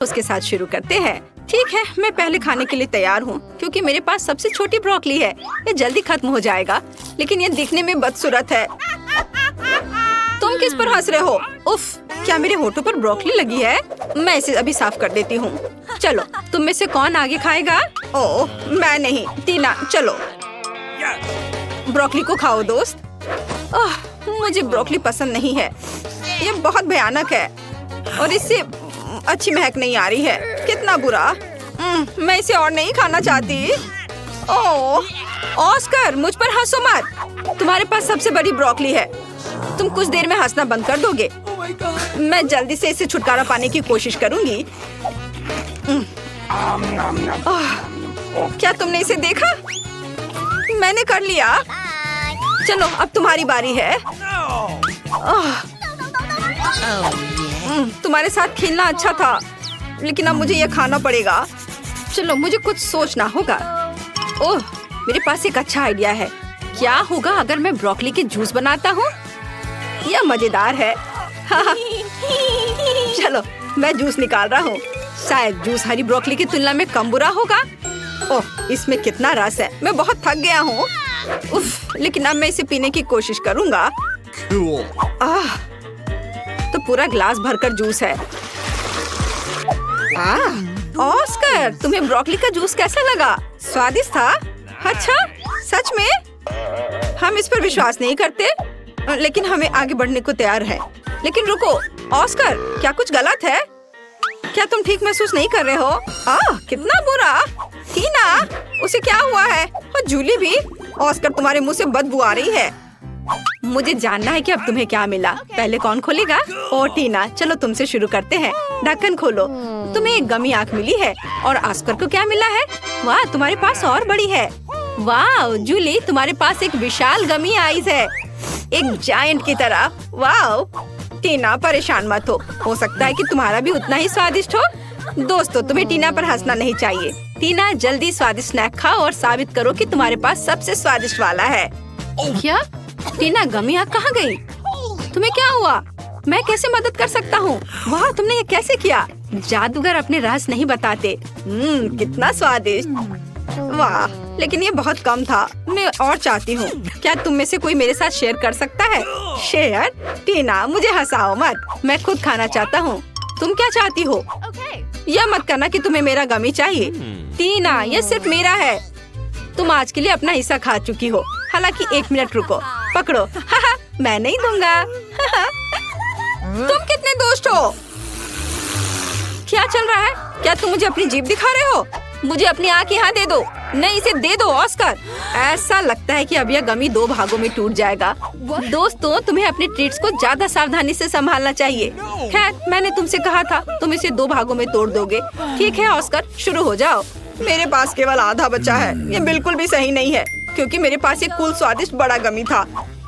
उसके साथ शुरू करते हैं। ठीक है, मैं पहले खाने के लिए तैयार हूँ क्योंकि मेरे पास सबसे छोटी ब्रोकली है। ये जल्दी खत्म हो जाएगा, लेकिन ये दिखने में बदसूरत है। तुम किस पर हंस रहे हो? उफ, क्या मेरे होठों पर ब्रोकली लगी है? मैं इसे अभी साफ कर देती हूँ। चलो, तुम में से कौन आगे खाएगा? ओह, मैं नहीं। टीना, चलो ब्रोकली को खाओ दोस्त। मुझे ब्रोकली पसंद नहीं है। ये बहुत भयानक है और इससे अच्छी महक नहीं आ रही है। कितना बुरा। मैं इसे और नहीं खाना चाहती। ओह, ऑस्कर, मुझ पर हंसो मत। तुम्हारे पास सबसे बड़ी ब्रोकली है। तुम कुछ देर में हंसना बंद कर दोगे? मैं जल्दी से इसे छुटकारा पाने की कोशिश करूंगी। क्या तुमने इसे देखा? मैंने कर लिया। चलो, अब तुम्हारी बारी है। तुम्हारे साथ खेलना अच्छा था, लेकिन अब मुझे यह खाना पड़ेगा। चलो, मुझे कुछ सोचना होगा। ओह, मेरे पास एक अच्छा आइडिया है। क्या होगा अगर मैं ब्रोकली के जूस बनाता हूँ? यह मजेदार है। चलो, मैं जूस निकाल रहा हूँ। शायद जूस हरी ब्रोकली की तुलना में कम बुरा होगा। ओह, इसमें कितना रस है। मैं बहुत थक गया हूँ। उफ, लेकिन अब मैं इसे पीने की कोशिश करूँगा। तो पूरा ग्लास भरकर जूस है। ऑस्कर, तुम्हें ब्रोकली का जूस कैसा लगा? स्वादिष्ट था? अच्छा, सच में? हम इस पर विश्वास नहीं करते, लेकिन हमें आगे बढ़ने को तैयार है। लेकिन रुको, ऑस्कर, क्या कुछ गलत है? क्या तुम ठीक महसूस नहीं कर रहे हो? कितना बुरा। टीना, उसे क्या हुआ है? और जूली भी। ऑस्कर, तुम्हारे मुंह से बदबू आ रही है। मुझे जानना है कि अब तुम्हें क्या मिला। पहले कौन खोलेगा? ओ टीना, चलो तुमसे शुरू करते हैं। ढक्कन खोलो। तुम्हें एक गमी आंख मिली है। और ऑस्कर को क्या मिला है? वाह, तुम्हारे पास और बड़ी है। वाह जूली, तुम्हारे पास एक विशाल गमी आईज है, एक जायंट की तरह। वाह टीना, परेशान मत हो सकता है कि तुम्हारा भी उतना ही स्वादिष्ट हो। दोस्तों, तुम्हें टीना पर हंसना नहीं चाहिए। टीना, जल्दी स्वादिष्ट स्नैक खाओ और साबित करो कि तुम्हारे पास सबसे स्वादिष्ट वाला है। क्या? टीना, गमी आंख कहाँ गई? तुम्हें क्या हुआ? मैं कैसे मदद कर सकता हूँ? वाह, तुमने ये कैसे किया? जादूगर अपने रहस्य नहीं बताते। कितना स्वादिष्ट। वाह, लेकिन ये बहुत कम था। मैं और चाहती हूँ। क्या तुम में से कोई मेरे साथ शेयर कर सकता है? शेयर? टीना, मुझे हंसाओ मत। मैं खुद खाना चाहता हूँ। तुम क्या चाहती हो? यह मत करना कि तुम्हें मेरा गमी चाहिए। टीना, यह सिर्फ मेरा है। तुम आज के लिए अपना हिस्सा खा चुकी हो। हालांकि 1 मिनट रुको, पकड़ो। मैं नहीं दूंगा। तुम कितने दोस्त हो? क्या चल रहा है? क्या तुम मुझे अपनी जीभ दिखा रहे हो? मुझे अपनी आँख यहाँ दे दो। नहीं, इसे दे दो ऑस्कर। ऐसा लगता है कि अब यह गमी 2 भागों में टूट जाएगा। दोस्तों, तुम्हें अपने ट्रीट्स को ज्यादा सावधानी से संभालना चाहिए। खैर, मैंने तुमसे कहा था, तुम इसे 2 भागों में तोड़ दोगे। ठीक है ऑस्कर, शुरू हो जाओ। मेरे पास केवल आधा बचा है। ये बिल्कुल भी सही नहीं है, क्योंकि मेरे पास एक कुल स्वादिष्ट बड़ा गमी था।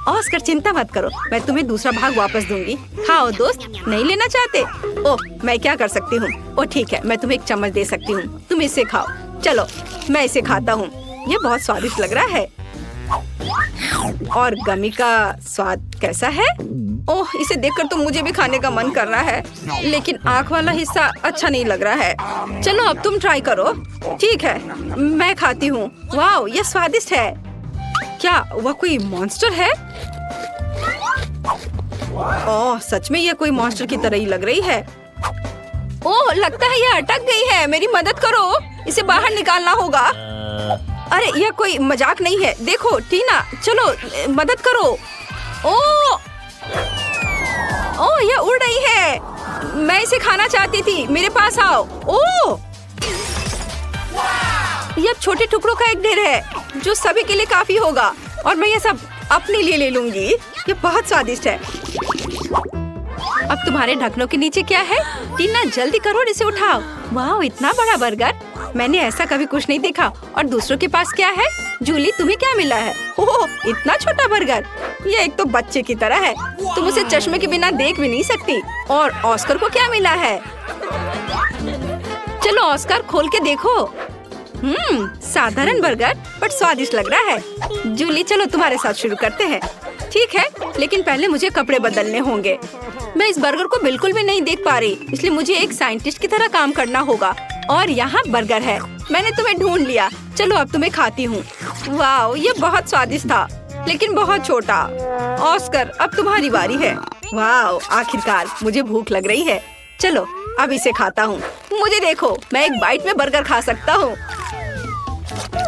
ऑस्कर, चिंता मत करो, मैं तुम्हें दूसरा भाग वापस दूंगी। खाओ दोस्त। नहीं लेना चाहते? ओह, मैं क्या कर सकती हूँ? ओह ठीक है, मैं तुम्हें एक चम्मच दे सकती हूँ। तुम इसे खाओ। चलो, मैं इसे खाता हूँ। ये बहुत स्वादिष्ट लग रहा है। और गमी का स्वाद कैसा है? ओह, इसे देखकर तो मुझे भी खाने का मन कर रहा है, लेकिन आँख वाला हिस्सा अच्छा नहीं लग रहा है। चलो, अब तुम ट्राई करो। ठीक है, मैं खाती हूँ। वाह, यह स्वादिष्ट है। क्या वह कोई मॉन्स्टर है? ओह, सच में यह कोई मॉन्स्टर की तरह ही लग रही है। ओह, लगता है यह अटक गई है। मेरी मदद करो, इसे बाहर निकालना होगा। अरे, यह कोई मजाक नहीं है। देखो टीना, चलो मदद करो। ओह, यह उड़ रही है। मैं इसे खाना चाहती थी। मेरे पास आओ। ओह, यह छोटे टुकड़ों का एक ढेर है जो सभी के लिए काफी होगा, और मैं यह सब अपने लिए ले लूंगी। ये बहुत स्वादिष्ट है। अब तुम्हारे ढक्कनों के नीचे क्या है? टीना, जल्दी करो और इसे उठाओ। वाह, इतना बड़ा बर्गर, मैंने ऐसा कभी कुछ नहीं देखा। और दूसरों के पास क्या है? जूली, तुम्हें क्या मिला है? ओह, इतना छोटा बर्गर। ये एक तो बच्चे की तरह है। तुम उसे चश्मे के बिना देख भी नहीं सकती। और ऑस्कर को क्या मिला है? चलो ऑस्कर, खोल के देखो। साधारण बर्गर, बट स्वादिष्ट लग रहा है। जूली, चलो तुम्हारे साथ शुरू करते हैं। ठीक है, लेकिन पहले मुझे कपड़े बदलने होंगे। मैं इस बर्गर को बिल्कुल भी नहीं देख पा रही, इसलिए मुझे एक साइंटिस्ट की तरह काम करना होगा। और यहाँ बर्गर है, मैंने तुम्हें ढूंढ लिया। चलो अब तुम्हें खाती हूँ। वाह, ये बहुत स्वादिष्ट था, लेकिन बहुत छोटा। ऑस्कर, अब तुम्हारी बारी है। वाह, आखिरकार मुझे भूख लग रही है। चलो अब इसे खाता हूँ। मुझे देखो, मैं एक बाइट में बर्गर खा सकता हूँ।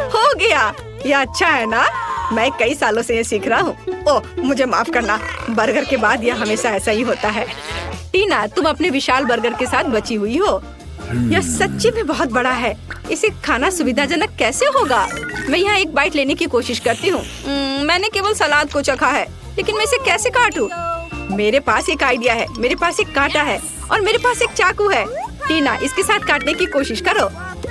हो गया, ये अच्छा है ना? मैं कई सालों से ये सीख रहा हूँ। ओह, मुझे माफ करना, बर्गर के बाद यह हमेशा ऐसा ही होता है। टीना, तुम अपने विशाल बर्गर के साथ बची हुई हो। यह सच्ची में बहुत बड़ा है। इसे खाना सुविधाजनक कैसे होगा? मैं यहाँ एक बाइट लेने की कोशिश करती हूँ। मैंने केवल सलाद को चखा है, लेकिन मैं इसे कैसे काटूं? मेरे पास एक आइडिया है। मेरे पास एक कांटा है और मेरे पास एक चाकू है। टीना, इसके साथ काटने की कोशिश करो।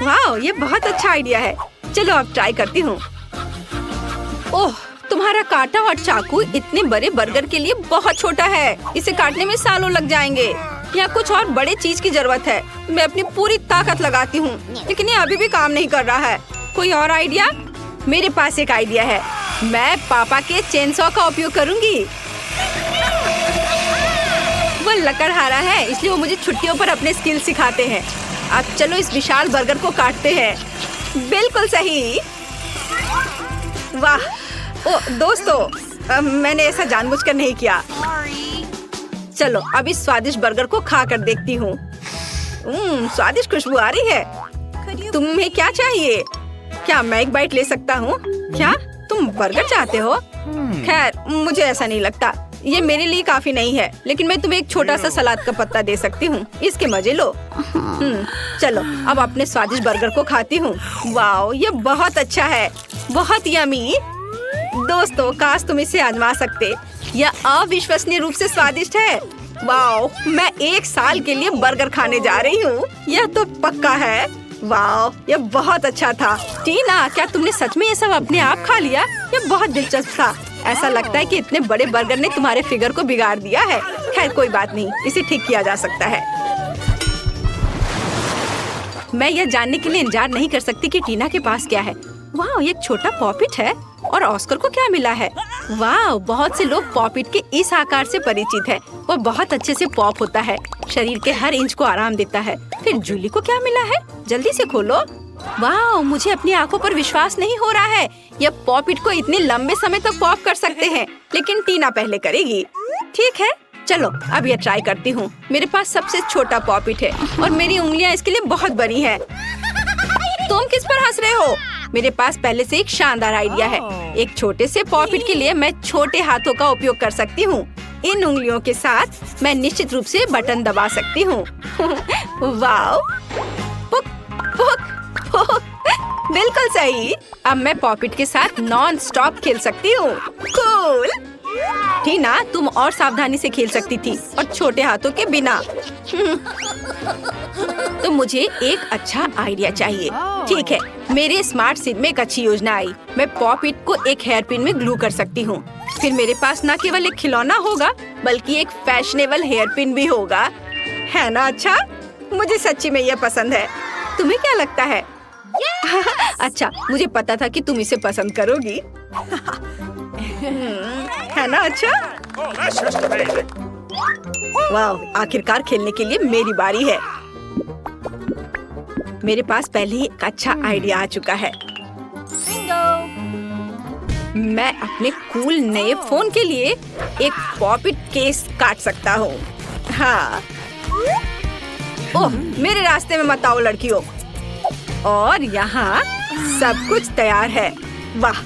वाह, ये बहुत अच्छा आइडिया है। चलो अब ट्राई करती हूँ। ओह, तुम्हारा कांटा और चाकू इतने बड़े बर्गर के लिए बहुत छोटा है। इसे काटने में सालों लग जाएंगे। यहाँ कुछ और बड़े चीज की जरूरत है। मैं अपनी पूरी ताकत लगाती हूँ, लेकिन ये अभी भी काम नहीं कर रहा है। कोई और आइडिया? मेरे पास एक आइडिया है। मैं पापा के चेनसॉ का उपयोग करूँगी। वो लकड़हारा है, इसलिए वो मुझे छुट्टियों पर अपने स्किल सिखाते हैं। अब चलो इस विशाल बर्गर को काटते हैं। बिल्कुल सही। वाह, ओ दोस्तों, मैंने ऐसा जानबूझकर नहीं किया। चलो अब इस स्वादिष्ट बर्गर को खा कर देखती हूँ। स्वादिष्ट खुशबू आ रही है। तुम्हें क्या चाहिए? क्या मैं एक बाइट ले सकता हूँ? क्या तुम बर्गर चाहते हो? खैर, मुझे ऐसा नहीं लगता। ये मेरे लिए काफी नहीं है, लेकिन मैं तुम्हें एक छोटा सा सलाद का पत्ता दे सकती हूँ। इसके मजे लो। चलो अब अपने स्वादिष्ट बर्गर को खाती हूँ। वाह, ये बहुत अच्छा है, बहुत यमी। दोस्तों, काश तुम इसे आजमा सकते। यह अविश्वसनीय रूप से स्वादिष्ट है। वाह, मैं 1 साल के लिए बर्गर खाने जा रही हूँ। यह तो पक्का है। वाह, यह बहुत अच्छा था। टीना, क्या तुमने सच में ये सब अपने आप खा लिया? यह बहुत दिलचस्प था। ऐसा लगता है कि इतने बड़े बर्गर ने तुम्हारे फिगर को बिगाड़ दिया है। खैर कोई बात नहीं, इसे ठीक किया जा सकता है। मैं यह जानने के लिए इंतजार नहीं कर सकती कि टीना के पास क्या है। वाह, एक छोटा पॉपिट है। और ऑस्कर को क्या मिला है? वाह, बहुत से लोग पॉपिट के इस आकार से परिचित हैं। वो बहुत अच्छे से पॉप होता है, शरीर के हर इंच को आराम देता है। फिर जूली को क्या मिला है? जल्दी से खोलो। वाह, मुझे अपनी आंखों पर विश्वास नहीं हो रहा है। यह पॉपिट को इतने लंबे समय तक पॉप कर सकते हैं, लेकिन टीना पहले करेगी। ठीक है, चलो अब यह ट्राई करती हूँ। मेरे पास सबसे छोटा पॉपिट है और मेरी उंगलियाँ इसके लिए बहुत बड़ी हैं। तुम किस पर हंस रहे हो? मेरे पास पहले से एक शानदार आइडिया है। एक छोटे से पॉपिट के लिए मैं छोटे हाथों का उपयोग कर सकती हूँ। इन उंगलियों के साथ मैं निश्चित रूप से बटन दबा सकती हूँ। वाह, पुक पुक पुक, बिल्कुल सही। अब मैं पॉपिट के साथ नॉन स्टॉप खेल सकती हूँ। कूल। टीना, तुम और सावधानी से खेल सकती थी और छोटे हाथों के बिना। तो मुझे एक अच्छा आइडिया चाहिए। ठीक है, मेरे स्मार्ट सिर में एक अच्छी योजना आई। मैं पॉपिट को एक हेयर पिन में ग्लू कर सकती हूँ। फिर मेरे पास न केवल एक खिलौना होगा, बल्कि एक फैशनेबल हेयर पिन भी होगा। है ना अच्छा? मुझे सच्ची में यह पसंद है। तुम्हें क्या लगता है? अच्छा, मुझे पता था कि तुम इसे पसंद करोगी। है ना अच्छा? वाह, आखिरकार खेलने के लिए मेरी बारी है। मेरे पास पहले ही एक अच्छा आइडिया आ चुका है। मैं अपने कूल नए फोन के लिए एक पॉपिट केस काट सकता हूँ। हाँ। ओह, मेरे रास्ते में मत आओ लड़कियों। और यहाँ सब कुछ तैयार है। वाह,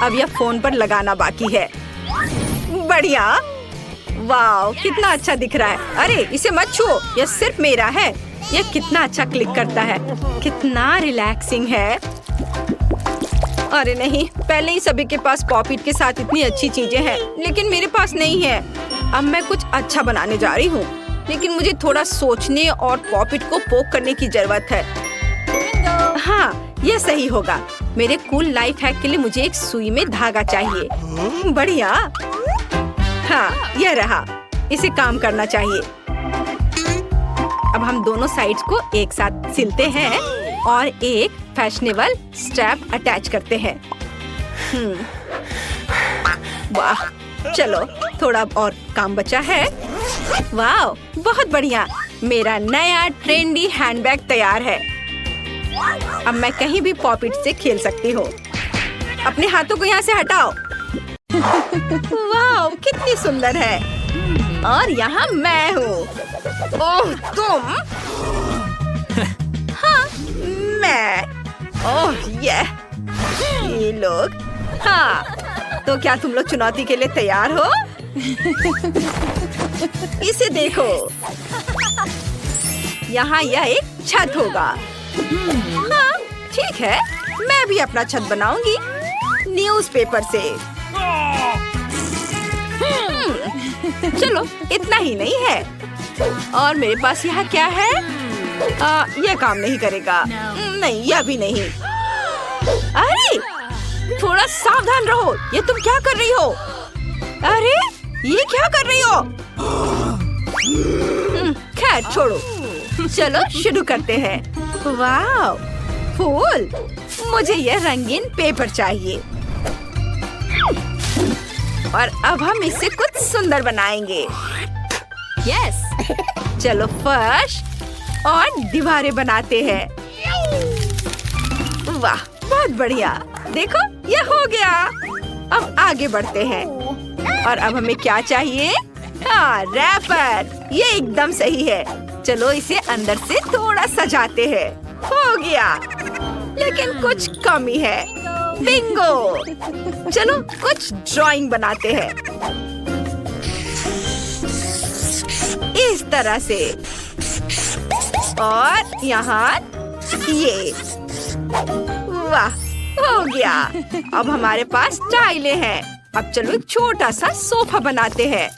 अब यह फोन पर लगाना बाकी है। बढ़िया। वाह, कितना अच्छा दिख रहा है। अरे इसे मत छुओ, यह सिर्फ मेरा है। यह कितना अच्छा क्लिक करता है, कितना रिलैक्सिंग है। अरे नहीं, पहले ही सभी के पास पॉपिट के साथ इतनी अच्छी चीजें हैं, लेकिन मेरे पास नहीं है। अब मैं कुछ अच्छा बनाने जा रही हूँ, लेकिन मुझे थोड़ा सोचने और पॉपिट को पोक करने की जरूरत है। हाँ, यह सही होगा। मेरे कूल लाइफ हैक के लिए मुझे एक सुई में धागा चाहिए। बढ़िया। हाँ, यह रहा। इसे काम करना चाहिए। अब हम दोनों साइड्स को एक साथ सिलते हैं और एक फैशनेबल स्ट्रैप अटैच करते हैं। वाह, चलो थोड़ा और काम बचा है। वाह, बहुत बढ़िया। मेरा नया ट्रेंडी हैंडबैग तैयार है। अब मैं कहीं भी पॉपिट से खेल सकती हूँ। अपने हाथों को यहाँ से हटाओ। वाह, कितनी सुंदर है। और यहाँ मैं हूँ। ओह, तुम? हाँ, मैं। ओह, ये लोग। हाँ, तो क्या तुम लोग चुनौती के लिए तैयार हो? इसे देखो। यहाँ यह एक छत होगा। हाँ, ठीक है। मैं भी अपना छत बनाऊंगी न्यूज़पेपर से। चलो, इतना ही नहीं है। और मेरे पास यहाँ क्या है? यह काम नहीं करेगा। नहीं, यह भी नहीं। अरे, थोड़ा सावधान रहो। ये तुम क्या कर रही हो? अरे, ये क्या कर रही हो? खैर, छोड़ो। चलो शुरू करते हैं। वाह, फूल। मुझे यह रंगीन पेपर चाहिए। और अब हम इससे कुछ सुंदर बनाएंगे। यस। चलो फर्श और दीवारें बनाते हैं। वाह, बहुत बढ़िया। देखो, यह हो गया। अब आगे बढ़ते हैं। और अब हमें क्या चाहिए? हाँ, रैपर। ये एकदम सही है। चलो इसे अंदर से थोड़ा सजाते हैं। हो गया, लेकिन कुछ कमी है। बिंगो। चलो कुछ ड्राइंग बनाते हैं। इस तरह से। और यहाँ ये। वाह, हो गया। अब हमारे पास टाइलें हैं। अब चलो एक छोटा सा सोफा बनाते हैं।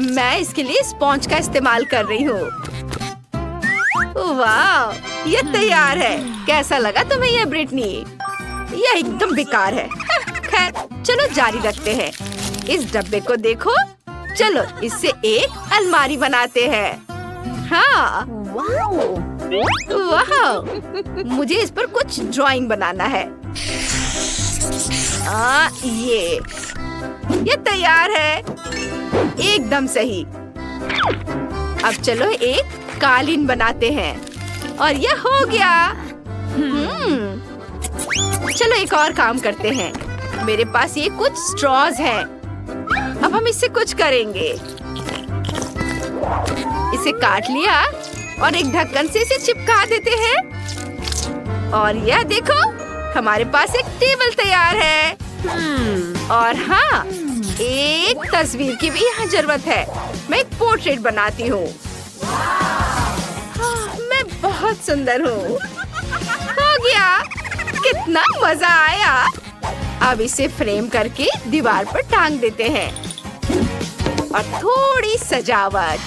मैं इसके लिए स्पॉन्ज का इस्तेमाल कर रही हूँ। वाह, ये तैयार है। कैसा लगा तुम्हें ये, ब्रिटनी? यह एकदम बेकार है। खैर, चलो जारी रखते हैं। इस डब्बे को देखो। चलो इससे एक अलमारी बनाते हैं। हाँ, वाह, मुझे इस पर कुछ ड्राइंग बनाना है। ये तैयार है। एकदम सही। अब चलो एक कालीन बनाते हैं। और यह हो गया। चलो एक और काम करते हैं। मेरे पास ये कुछ स्ट्रॉज हैं। अब हम इससे कुछ करेंगे। इसे काट लिया और एक ढक्कन से इसे चिपका देते हैं। और यह देखो, हमारे पास एक टेबल तैयार है। और हाँ, एक तस्वीर की भी यहाँ जरूरत है। मैं एक पोर्ट्रेट बनाती हूँ। मैं बहुत सुंदर हूँ। हो गया। कितना मजा आया। अब इसे फ्रेम करके दीवार पर टांग देते हैं। और थोड़ी सजावट।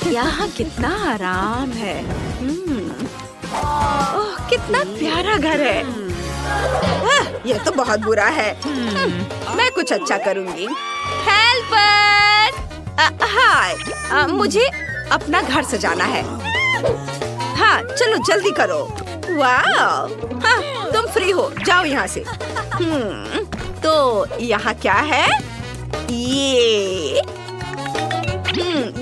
यहाँ कितना आराम है। ओह, कितना प्यारा घर है। यह तो बहुत बुरा है। मैं कुछ अच्छा करूँगी। हेल्पर! हाय, मुझे अपना घर सजाना है। हाँ, चलो जल्दी करो। वाह, हाँ, तुम फ्री हो, जाओ यहाँ से। तो यहाँ क्या है?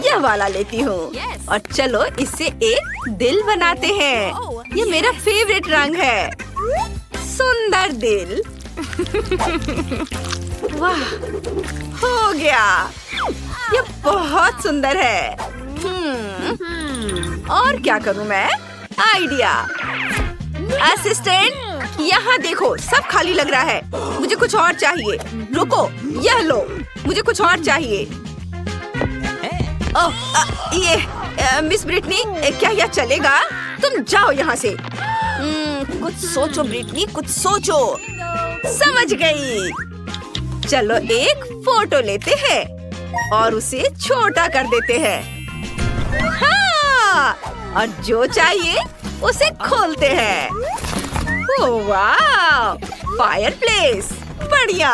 यह वाला लेती हूँ। और चलो इससे एक दिल बनाते हैं। ये मेरा फेवरेट रंग है। सुंदर दिल। वाह, हो गया। ये बहुत सुंदर है। और क्या करूँ मैं? आइडिया। असिस्टेंट, यहाँ देखो, सब खाली लग रहा है। मुझे कुछ और चाहिए। रुको, यह लो, मुझे कुछ और चाहिए। ओह, मिस ब्रिटनी, क्या यह चलेगा? तुम जाओ यहाँ से। कुछ सोचो ब्रिटनी, कुछ सोचो। समझ गई। चलो एक फोटो लेते हैं और उसे छोटा कर देते हैं। हाँ, और जो चाहिए उसे खोलते हैं। ओह वाह, फायरप्लेस। बढ़िया।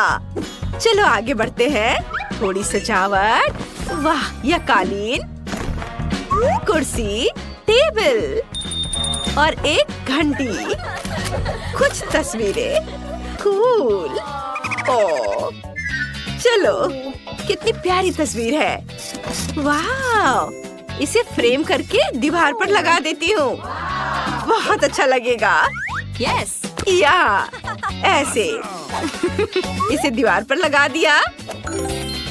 चलो आगे बढ़ते हैं। थोड़ी सजावट। वाह, यह कालीन, कुर्सी, टेबल और एक घंटी। कुछ तस्वीरें। कूल। ओह, चलो कितनी प्यारी तस्वीर है। वाह, इसे फ्रेम करके दीवार पर लगा देती हूँ। बहुत अच्छा लगेगा। यस। या ऐसे इसे दीवार पर लगा दिया।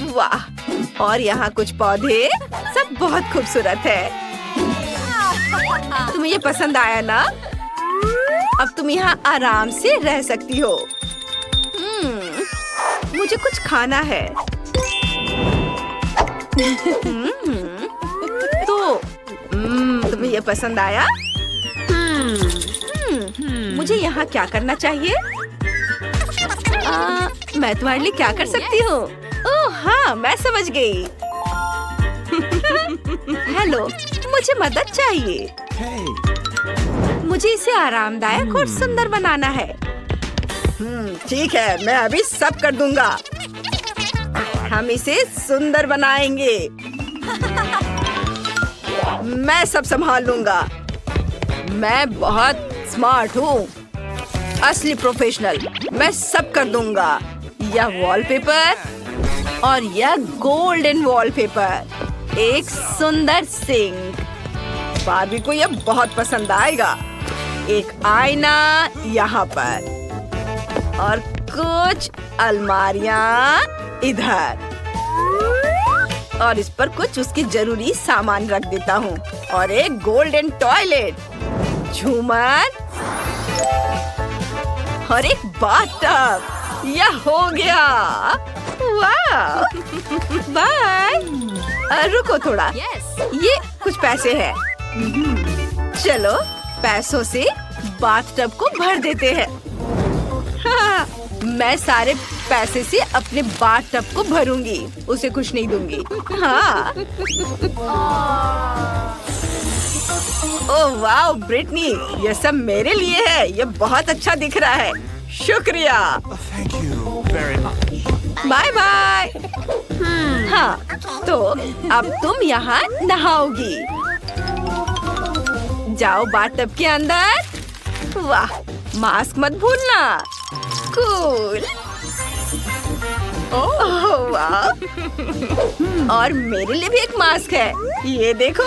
वाह, और यहाँ कुछ पौधे, सब बहुत खूबसूरत है। तुम्हें ये पसंद आया ना? अब तुम यहाँ आराम से रह सकती हो। मुझे कुछ खाना है। तो तुम्हें ये पसंद आया? मुझे यहाँ क्या करना चाहिए? मैं तुम्हारे लिए क्या कर सकती हूँ? ओह हाँ, मैं समझ गई। हेलो, मुझे मदद चाहिए। मुझे इसे आरामदायक और सुंदर बनाना है। ठीक है, मैं अभी सब कर दूंगा। हम इसे सुंदर बनाएंगे। मैं सब संभाल लूंगा। मैं बहुत स्मार्ट हूँ, असली प्रोफेशनल। मैं सब कर दूंगा। यह वॉलपेपर और यह गोल्डन वॉलपेपर, एक सुंदर सिंक। बार्बी को यह बहुत पसंद आएगा। एक आईना यहाँ पर और कुछ अलमारियाँ इधर, और इस पर कुछ उसकी जरूरी सामान रख देता हूँ। और एक गोल्डन टॉयलेट, झूमर और एक बाथटब। यह हो गया। वाह, बाय। रुको थोड़ा। ये कुछ पैसे हैं। चलो पैसों से बाथटब को भर देते हैं। हाँ, मैं सारे पैसे से अपने बाथटब को भरूंगी, उसे कुछ नहीं दूंगी। हाँ। ओह वाह ब्रिटनी, ये सब मेरे लिए है। ये बहुत अच्छा दिख रहा है। शुक्रिया। Bye bye. हाँ, तो अब तुम यहाँ नहाओगी। जाओ बाथटब के अंदर। वाह, मास्क मत भूलना। कूल। ओह वाह, और मेरे लिए भी एक मास्क है। ये देखो।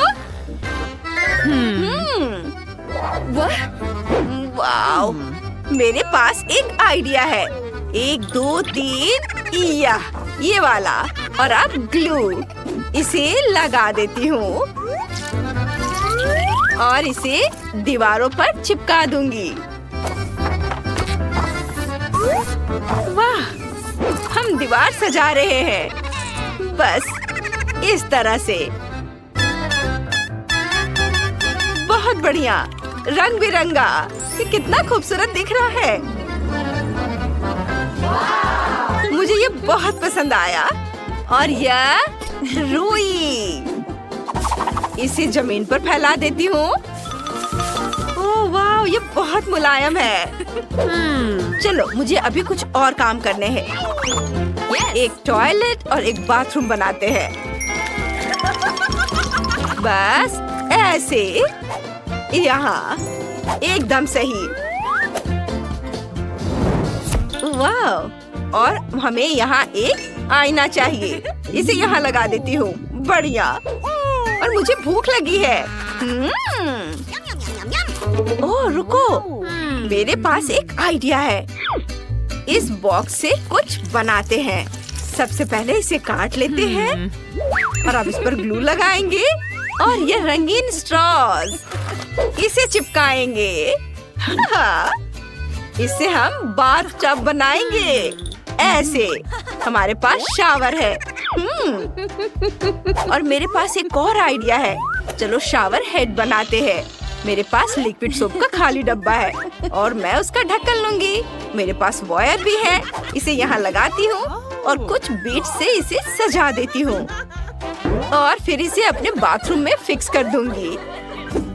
वाह, मेरे पास एक आइडिया है। 1 2 3 ये वाला। और अब ग्लू, इसे लगा देती हूँ और इसे दीवारों पर चिपका दूंगी। वाह, हम दीवार सजा रहे हैं, बस इस तरह से। बहुत बढ़िया, रंग बिरंगा। ये कितना खूबसूरत दिख रहा है। मुझे ये बहुत पसंद आया। और यह रुई, इसे जमीन पर फैला देती हूँ। ओह वाह, ये बहुत मुलायम है। चलो मुझे अभी कुछ और काम करने हैं। एक टॉयलेट और एक बाथरूम बनाते हैं। बस ऐसे, यहाँ एकदम सही। वाह, और हमें यहाँ एक आईना चाहिए। इसे यहाँ लगा देती हूँ। बढ़िया। और मुझे भूख लगी है। ओह रुको, मेरे पास एक आइडिया है। इस बॉक्स से कुछ बनाते हैं। सबसे पहले इसे काट लेते हैं और अब इस पर ग्लू लगाएंगे और ये रंगीन स्ट्रॉज, इसे चिपकाएंगे। हाँ, इससे हम बाथटब बनाएंगे। ऐसे हमारे पास शावर है। और मेरे पास एक और आइडिया है। चलो शावर हेड बनाते हैं। मेरे पास लिक्विड सोप का खाली डब्बा है और मैं उसका ढक्कन लूंगी। मेरे पास वायर भी है, इसे यहाँ लगाती हूँ और कुछ बीट से इसे सजा देती हूँ और फिर इसे अपने बाथरूम में फिक्स कर दूंगी।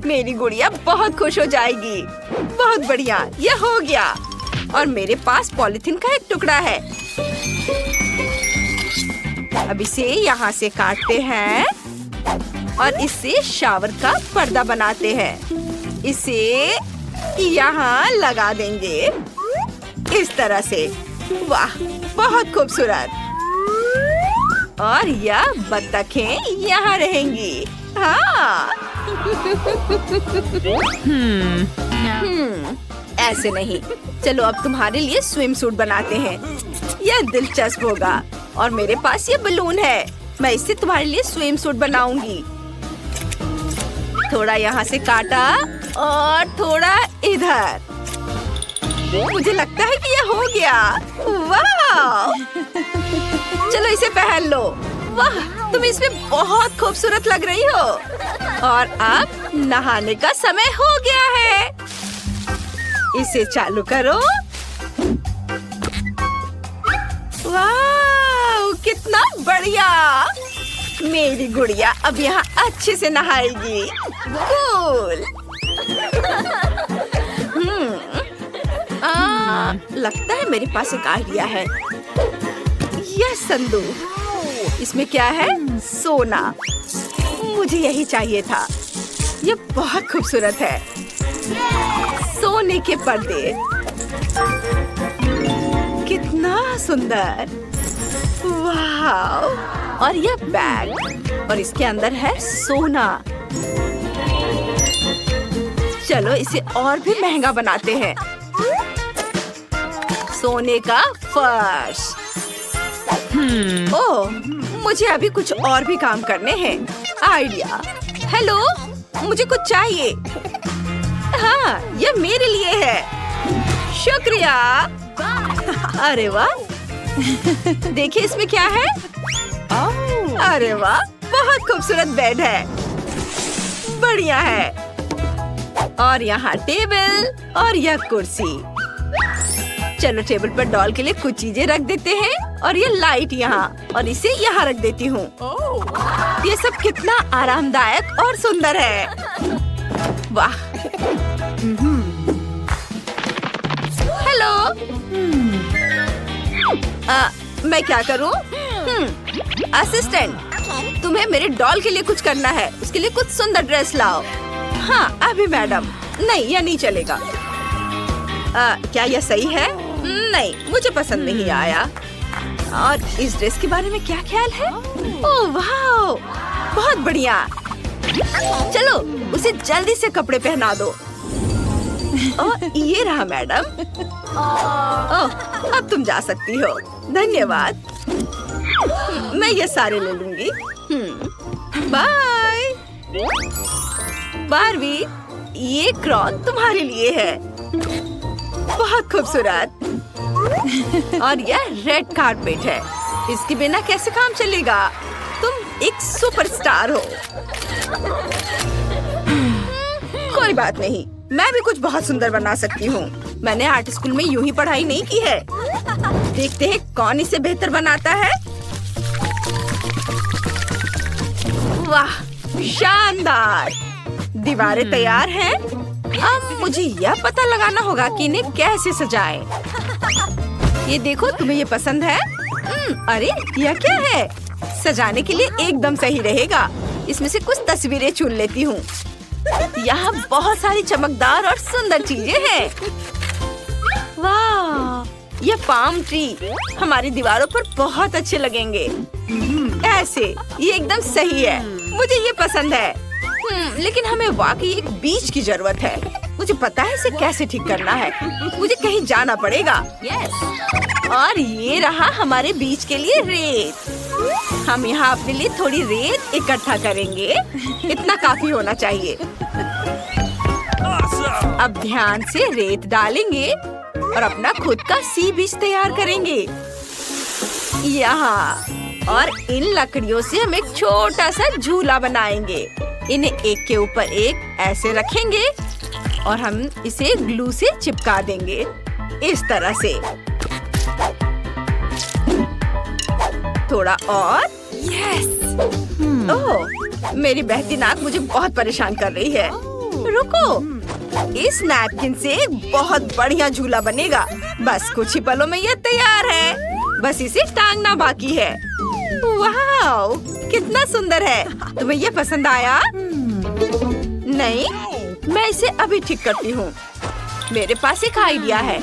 मेरी गुड़िया बहुत खुश हो जाएगी। बहुत बढ़िया, यह हो गया। और मेरे पास पॉलिथीन का एक टुकड़ा है। अब इसे यहाँ से काटते हैं और इससे शावर का पर्दा बनाते हैं। इसे यहाँ लगा देंगे इस तरह से। वाह, बहुत खूबसूरत। और यह बत्तखें यहाँ रहेंगी। हाँ। ऐसे नहीं। चलो अब तुम्हारे लिए स्विम सूट बनाते हैं। यह दिलचस्प होगा। और मेरे पास ये बलून है। मैं इससे तुम्हारे लिए स्विम सूट बनाऊंगी। थोड़ा यहाँ से काटा और थोड़ा इधर। मुझे लगता है कि यह हो गया। वाह! चलो इसे पहन लो। वाह, तुम इसमें बहुत खूबसूरत लग रही हो। और अब नहाने का समय हो गया है। इसे चालू करो। वाह, कितना बढ़िया। मेरी गुड़िया अब यहाँ अच्छे से नहाएगी। कूल। लगता है मेरे पास एक आइडिया है। यह संदूक, इसमें क्या है? सोना। मुझे यही चाहिए था। यह बहुत खूबसूरत है। सोने के पर्दे, कितना सुंदर। वाह! और यह बैग, और इसके अंदर है सोना। चलो इसे और भी महंगा बनाते हैं। सोने का फर्श। ओह, मुझे अभी कुछ और भी काम करने हैं। आइडिया। हेलो, मुझे कुछ चाहिए। हाँ, यह मेरे लिए है। शुक्रिया। अरे वाह, देखिए इसमें क्या है। अरे वाह, बहुत खूबसूरत बेड है। बढ़िया है। और यहाँ टेबल और यह कुर्सी। चलो टेबल पर डॉल के लिए कुछ चीजें रख देते हैं। और ये लाइट यहाँ, और इसे यहाँ रख देती हूँ। ये सब कितना आरामदायक और सुंदर है। वाह! हेलो। मैं क्या करूँ? असिस्टेंट, तुम्हें मेरे डॉल के लिए कुछ करना है। उसके लिए कुछ सुंदर ड्रेस लाओ। हाँ, अभी मैडम। नहीं, यह नहीं चलेगा। क्या यह सही है? नहीं, मुझे पसंद नहीं आया। और इस ड्रेस के बारे में क्या ख्याल है? ओह वाह, बहुत बढ़िया। चलो उसे जल्दी से कपड़े पहना दो। ओह, ये रहा मैडम। ओह, अब तुम जा सकती हो। धन्यवाद। मैं ये सारे ले लूंगी। बाय। बारबी, ये क्रॉन तुम्हारे लिए है। बहुत खूबसूरत। और यह रेड कारपेट है। इसके बिना कैसे काम चलेगा? तुम एक सुपरस्टार हो। कोई बात नहीं, मैं भी कुछ बहुत सुंदर बना सकती हूँ। मैंने आर्ट स्कूल में यूं ही पढ़ाई नहीं की है। देखते हैं कौन इसे बेहतर बनाता है। वाह, शानदार। दीवारें तैयार हैं। अब मुझे यह पता लगाना होगा कि इन्हें कैसे सजाएं। ये देखो, तुम्हें ये पसंद है? अरे यह क्या है? सजाने के लिए एकदम सही रहेगा। इसमें से कुछ तस्वीरें चुन लेती हूँ। यहाँ बहुत सारी चमकदार और सुंदर चीजें हैं। वाह, यह पाम ट्री हमारी दीवारों पर बहुत अच्छे लगेंगे। ऐसे, ये एकदम सही है। मुझे ये पसंद है। लेकिन हमें वाकई एक बीच की जरूरत है। मुझे पता है इसे कैसे ठीक करना है। मुझे कहीं जाना पड़ेगा। और ये रहा हमारे बीच के लिए रेत। हम यहाँ अपने लिए थोड़ी रेत इकट्ठा करेंगे। इतना काफी होना चाहिए। अब ध्यान से रेत डालेंगे और अपना खुद का सी बीच तैयार करेंगे। यहाँ, और इन लकड़ियों से हम एक छोटा सा झूला बनाएंगे। इन्हें एक के ऊपर एक ऐसे रखेंगे और हम इसे ग्लू से चिपका देंगे इस तरह से। थोड़ा और। ओह, मेरी बहती नाक मुझे बहुत परेशान कर रही है। रुको, इस नैपकिन से एक बहुत बढ़िया झूला बनेगा। बस कुछ ही पलों में यह तैयार है। बस इसे टांगना बाकी है। वाह, कितना सुंदर है। तुम्हें ये पसंद आया? नहीं, मैं इसे अभी ठीक करती हूँ। मेरे पास एक आइडिया है,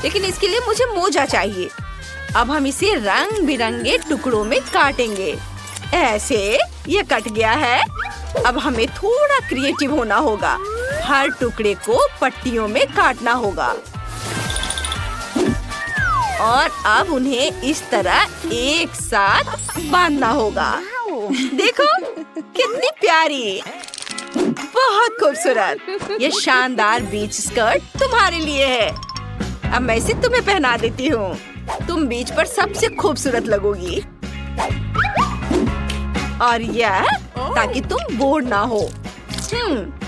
लेकिन इसके लिए मुझे मोजा चाहिए। अब हम इसे रंग बिरंगे टुकड़ों में काटेंगे। ऐसे ये कट गया है। अब हमें थोड़ा क्रिएटिव होना होगा। हर टुकड़े को पट्टियों में काटना होगा और अब उन्हें इस तरह एक साथ बांधना होगा। देखो कितनी प्यारी, बहुत खूबसूरत। ये शानदार बीच स्कर्ट तुम्हारे लिए है। अब मैं इसे तुम्हें पहना देती हूँ। तुम बीच पर सबसे खूबसूरत लगोगी। और यह ताकि तुम बोर ना हो।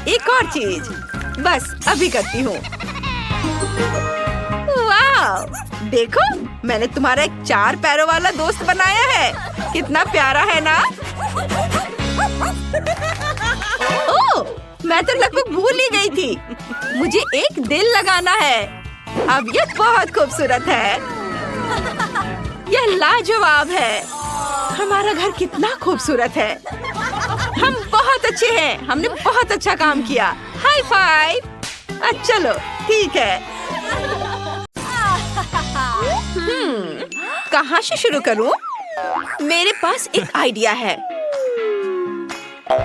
एक और चीज, बस अभी करती हूँ। वाह, देखो मैंने तुम्हारा एक 4 पैरों वाला दोस्त बनाया है। कितना प्यारा है ना? ओह, मैं तो लगभग भूल ही गई थी। मुझे एक दिल लगाना है। अब यह बहुत खूबसूरत है। यह लाजवाब है। हमारा घर कितना खूबसूरत है। हम बहुत अच्छे हैं। हमने बहुत अच्छा काम किया। High five. चलो ठीक है। कहाँ से शुरू करूं? मेरे पास एक आइडिया है।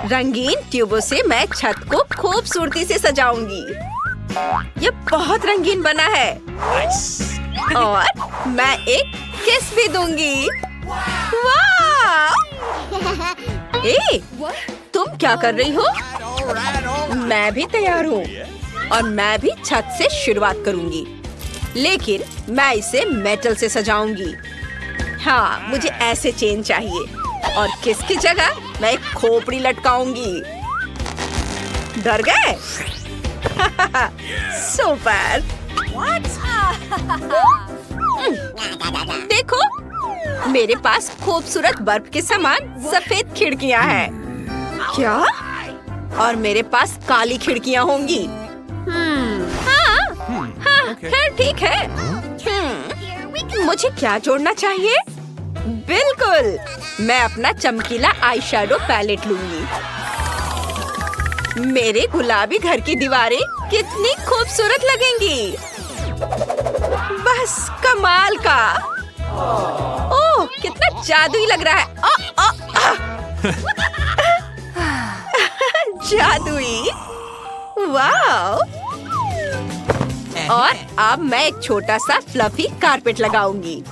रंगीन ट्यूबों से मैं छत को खूबसूरती से सजाऊंगी। ये बहुत रंगीन बना है। और मैं एक किस भी दूंगी। वाह! ए, तुम क्या कर रही हो? मैं भी तैयार हूँ और मैं भी छत से शुरुआत करूंगी, लेकिन मैं इसे मेटल से सजाऊंगी। हाँ, मुझे ऐसे चेन चाहिए और किसकी जगह मैं एक खोपड़ी लटकाऊंगी। डर गए? सुपर! देखो, मेरे पास खूबसूरत बर्फ के समान सफेद खिड़कियां हैं। क्या? और मेरे पास काली खिड़कियां होंगी। हाँ, खैर ठीक है। मुझे क्या जोड़ना चाहिए? बिल्कुल, मैं अपना चमकीला आई शैडो पैलेट लूंगी। मेरे गुलाबी घर की दीवारें कितनी खूबसूरत लगेंगी। बस कमाल का। ओह, कितना जादुई लग रहा है। जादुई। वाह! और अब मैं एक छोटा सा फ्लफी कारपेट लगाऊंगी।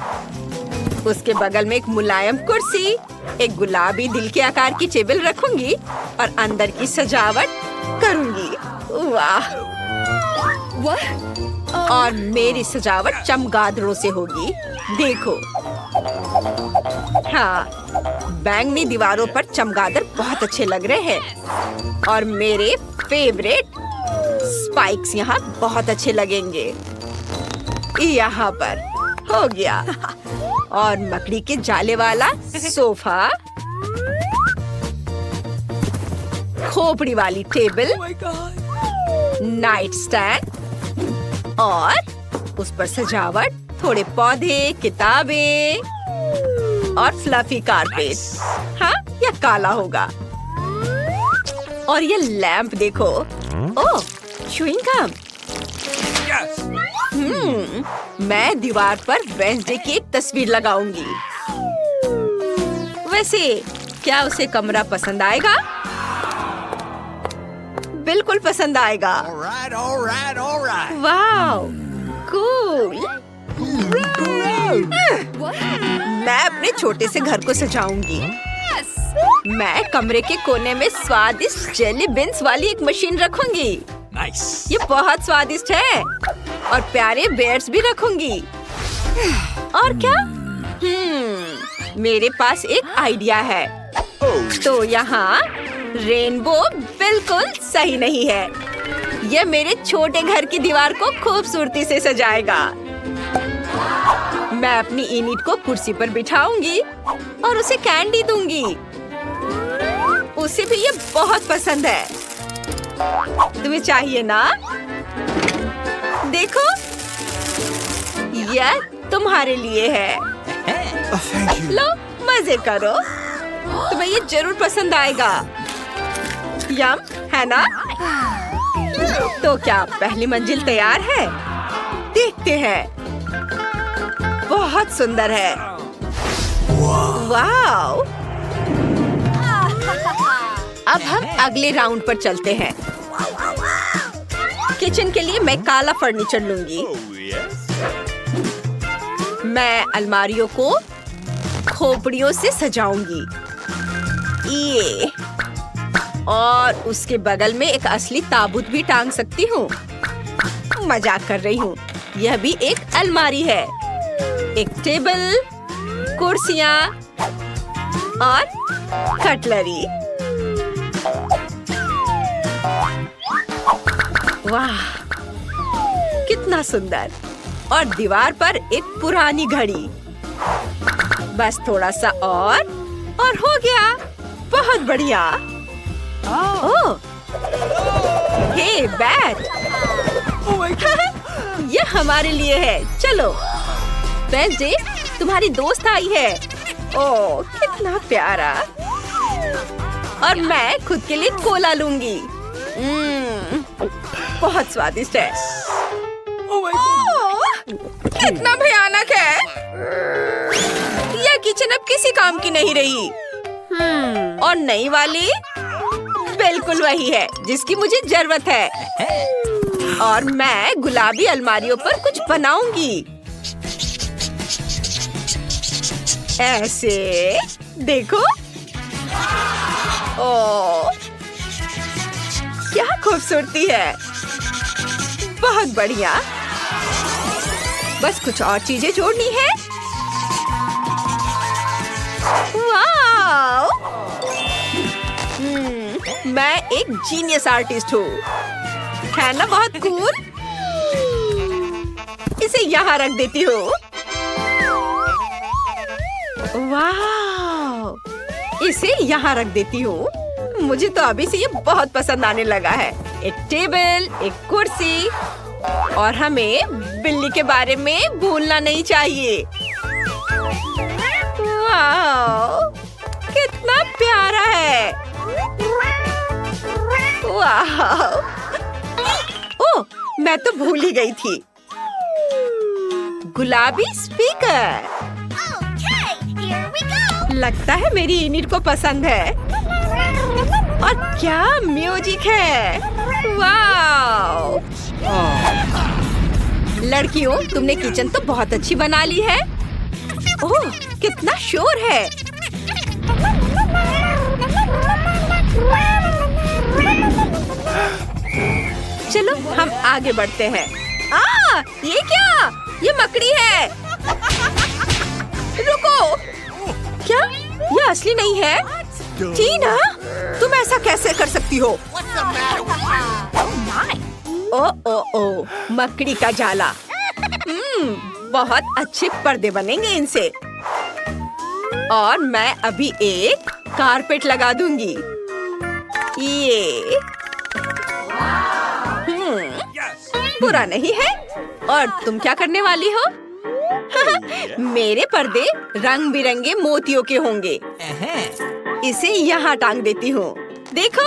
उसके बगल में एक मुलायम कुर्सी, एक गुलाबी दिल के आकार की टेबल रखूंगी और अंदर की सजावट करूंगी। वाह! और मेरी सजावट चमगादड़ों से होगी। देखो, हाँ, बैंगनी दीवारों पर चमगादड़ बहुत अच्छे लग रहे हैं और मेरे फेवरेट स्पाइक्स यहाँ बहुत अच्छे लगेंगे। यहाँ पर हो गया। और मकड़ी के जाले वाला सोफा, खोपड़ी वाली टेबल, नाइट स्टैंड और उस पर सजावट, थोड़े पौधे, किताबें और फ्लफी कारपेट। हाँ, यह काला होगा। और ये लैंप देखो। ओह, च्युइंग गम। मैं दीवार पर वेडनेसडे की एक तस्वीर लगाऊंगी। वैसे क्या उसे कमरा पसंद आएगा? बिल्कुल पसंद आएगा। वाह, कूल। मैं अपने छोटे से घर को सजाऊंगी। मैं कमरे के कोने में स्वादिष्ट जेली बीन्स वाली एक मशीन रखूंगी। ये बहुत स्वादिष्ट है। और प्यारे बेयर्स भी रखूंगी। और क्या? मेरे पास एक आइडिया है। तो यहाँ रेनबो बिल्कुल सही नहीं है। यह मेरे छोटे घर की दीवार को खूबसूरती से सजाएगा। मैं अपनी इनिट को कुर्सी पर बिठाऊंगी और उसे कैंडी दूंगी। उसे भी ये बहुत पसंद है। तुम्हें चाहिए ना? देखो, यह तुम्हारे लिए है। लो, मजे करो। तुम्हें ये जरूर पसंद आएगा। यम, है ना? तो क्या पहली मंजिल तैयार है? देखते हैं। बहुत बहुत सुंदर है। वाव! अब हम अगले राउंड पर चलते हैं। किचन के लिए मैं काला फर्नीचर लूंगी। मैं अलमारियों को खोपड़ियों से सजाऊंगी। ये और उसके बगल में एक असली ताबूत भी टांग सकती हूँ। मजाक कर रही हूँ। यह भी एक अलमारी है। एक टेबल, कुर्सियाँ और कटलरी। वाह, कितना सुंदर। और दीवार पर एक पुरानी घड़ी। बस थोड़ा सा और हो गया। बहुत बढ़िया। ओह, हे बैट। यह हमारे लिए है। चलो। वेंसडे, तुम्हारी दोस्त आई है। ओह, कितना प्यारा। और मैं खुद के लिए कोला लूंगी। बहुत स्वादिष्ट है। कितना भयानक है। यह किचन अब किसी काम की नहीं रही। और नई वाली बिल्कुल वही है जिसकी मुझे जरूरत है। और मैं गुलाबी अलमारियों पर कुछ बनाऊंगी। ऐसे देखो। ओह, क्या खूबसूरती है। बहुत बढ़िया। बस कुछ और चीजें जोड़नी है। वाव! मैं एक जीनियस आर्टिस्ट हूँ। है ना बहुत कूल? इसे यहाँ रख देती हूँ। वाव! इसे यहाँ रख देती हूँ। मुझे तो अभी से ये बहुत पसंद आने लगा है। एक टेबल, एक कुर्सी, और हमें बिल्ली के बारे में भूलना नहीं चाहिए। वाव! कितना प्यारा है। वाव! ओह, मैं तो भूल ही गई थी। गुलाबी स्पीकर। लगता है मेरी इनिट को पसंद है। और क्या म्यूजिक है। वाव! लड़कियों, तुमने किचन तो बहुत अच्छी बना ली है। ओह, कितना शोर है। चलो हम आगे बढ़ते हैं। ये क्या? ये मकड़ी है। रुको। क्या? ये असली नहीं है? टीना, तुम ऐसा कैसे कर सकती हो? ओ, मकड़ी का जाला। बहुत अच्छे पर्दे बनेंगे इनसे। और मैं अभी एक कारपेट लगा दूंगी। ये बुरा नहीं है। और तुम क्या करने वाली हो? मेरे पर्दे रंग बिरंगे मोतियों के होंगे। इसे यहाँ टांग देती हूँ। देखो,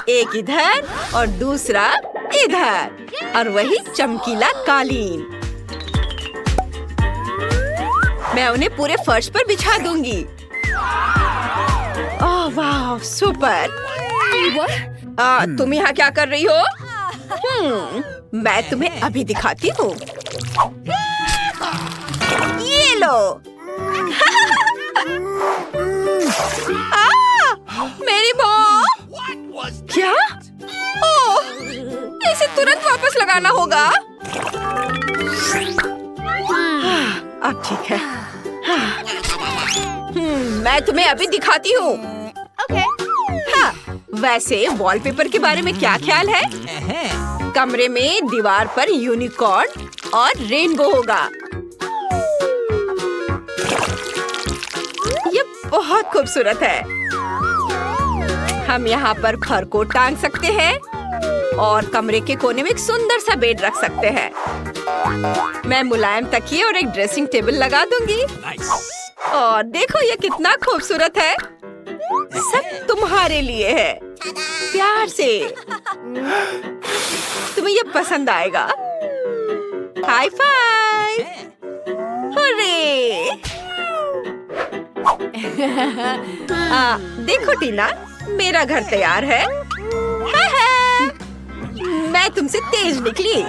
एक इधर और दूसरा इधर, और वही चमकीला कालीन। मैं उन्हें पूरे फर्श पर बिछा दूंगी। ओह वाह, सुपर। तुम यहाँ क्या कर रही हो? मैं तुम्हें अभी दिखाती हूँ। ये लो। मेरी बॉल। क्या? ओह, इसे तुरंत वापस लगाना होगा। अब ठीक है। मैं तुम्हें अभी दिखाती हूँ। हाँ, वैसे वॉलपेपर के बारे में क्या ख्याल है? कमरे में दीवार पर यूनिकॉर्न और रेनबो होगा। ये बहुत खूबसूरत है। हम यहाँ पर फर को टांग सकते हैं और कमरे के कोने में एक सुंदर सा बेड रख सकते हैं। मैं मुलायम तकिए और एक ड्रेसिंग टेबल लगा दूंगी। और देखो ये कितना खूबसूरत है। सब तुम्हारे लिए है। प्यार से। तुम्हें ये पसंद आएगा। High five. अरे देखो टीना, मेरा घर तैयार है। मैं तुमसे तेज निकली।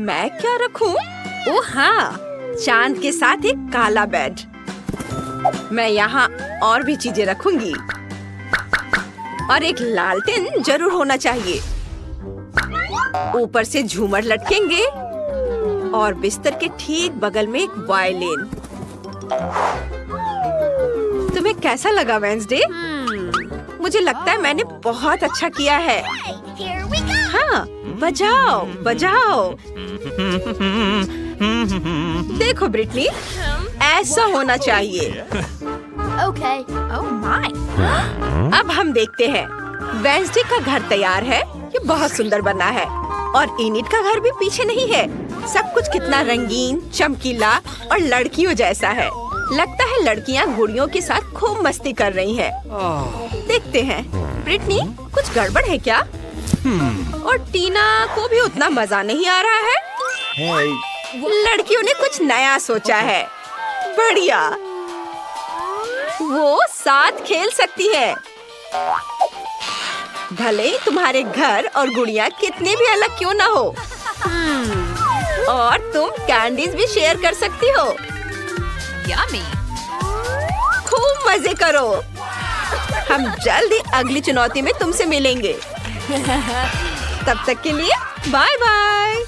मैं क्या रखूं? ओह हाँ, चांद के साथ एक काला बेड। मैं यहाँ और भी चीजें रखूंगी और एक लालटेन जरूर होना चाहिए। ऊपर से झूमर लटकेंगे और बिस्तर के ठीक बगल में एक वायलिन। तुम्हें कैसा लगा वेंसडे? मुझे लगता है मैंने बहुत अच्छा किया है। हाँ, बजाओ बजाओ। देखो ब्रिटनी, ऐसा होना चाहिए। Okay. Oh my. अब हम देखते हैं। वेंसडे का घर तैयार है। ये बहुत सुंदर बना है और इनिट का घर भी पीछे नहीं है। सब कुछ कितना रंगीन, चमकीला और लड़कियों जैसा है। लगता है लड़कियां गुड़ियों के साथ खूब मस्ती कर रही हैं। देखते हैं। ब्रिटनी, कुछ गड़बड़ है क्या? और टीना को भी उतना मजा नहीं आ रहा है। लड़कियों ने कुछ नया सोचा है। बढ़िया, वो साथ खेल सकती है। भले तुम्हारे घर और गुड़िया कितने भी अलग क्यों ना हो। और तुम कैंडीज भी शेयर कर सकती हो। Yummy. खूब मजे करो। हम जल्द ही अगली चुनौती में तुमसे मिलेंगे। तब तक के लिए बाय बाय।